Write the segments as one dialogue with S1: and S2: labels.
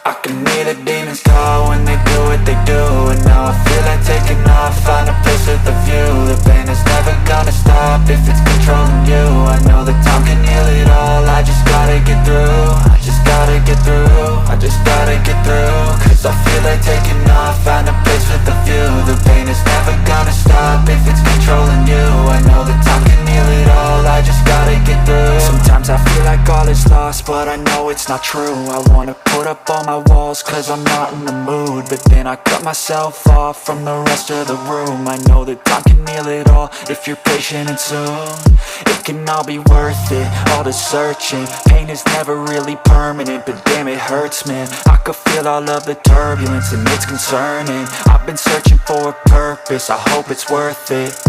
S1: I can hear the demons call when they do what they do. And now I feel like taking off, find a place with a view. The pain is never gonna stop if it's controlling you. I know that time can heal it all, I just gotta get through. I just gotta get through, I just gotta get through. Cause I feel like taking off, find a place with a view. The pain is never gonna stop if it's controlling you. I know that time can heal it all, I just gotta get through. Sometimes I feel like all is lost, but I know it's not true. I wanna put up all my walls cause I'm not in the mood, but then I cut myself off from the rest of the room. I know that time can heal it all if you're patient, and soon it can all be worth it, all the searching. Pain is never really permanent, but damn it hurts, man. I could feel all of the turbulence and it's concerning. I've been searching for a purpose, I hope it's worth it.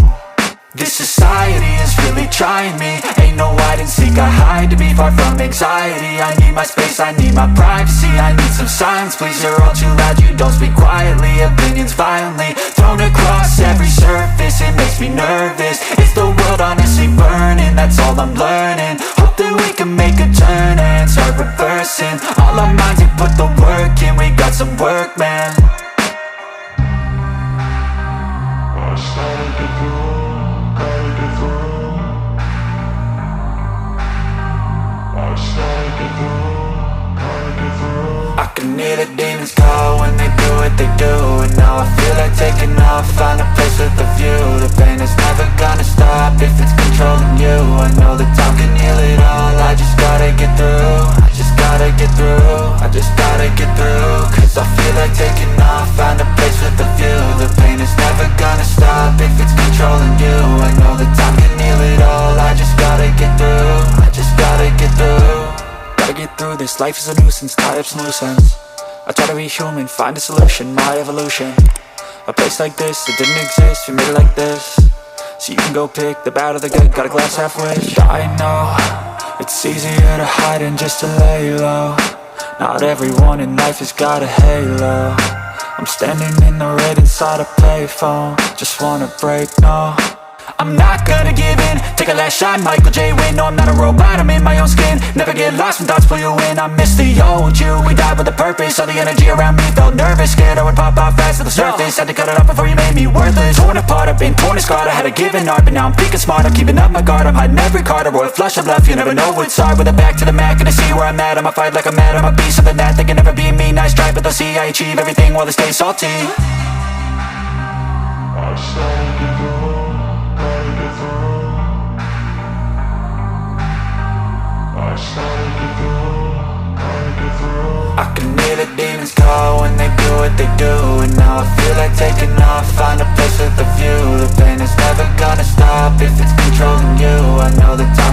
S1: This society is really trying me. Ain't no hide and seek, I hide to be far from anxiety. I need my space, I need my privacy. I need some silence, please, you're all too loud. You don't speak quietly, opinions violently thrown across every surface. It makes me nervous, it's the world honestly burning. That's all I'm learning, hope that we can make a turn and start reversing all our minds and put the work in. We got some work, man. I can hear the demons call when they do what they do. And now I feel like taking off, find a place with a view. The pain is never gonna stop if it's controlling you. I know that time can heal it all, I just gotta get through. I just gotta get through, I just gotta get through. Cause I feel like taking off, find a place with a view. The pain is never gonna stop if it's controlling you. I know that time can heal it all, I just gotta get through. I just gotta get through. Gotta get through this, life is a nuisance, tie up some loose ends. I try to be human, find a solution, my evolution. A place like this, it didn't exist, we made it like this. So you can go pick the bad or the good, got a glass half wish. I know, it's easier to hide than just to lay low. Not everyone in life has got a halo. I'm standing in the red inside a payphone, just wanna break, no. I'm not gonna give in, take a last shot, Michael J. Win. No, I'm not a robot, I'm in my own skin. Never get lost when thoughts pull you in. I miss the old you, we died with a purpose. All the energy around me felt nervous, scared I would pop out fast to the surface. Had to cut it off before you made me worthless. Torn apart, I've been torn and scarred. I had a given art, but now I'm thinking smart. I'm keeping up my guard, I'm hiding every card. A royal flush of love, you never know what's hard. With a back to the mat, gonna see where I'm at. I'ma fight like I'm mad, I'ma be something that they can never be me. Nice try, but they'll see I achieve everything while they stay salty. I started to go. I can hear the demons call when they do what they do. And now I feel like taking off, find a place with a view. The pain is never gonna stop if it's controlling you. I know the time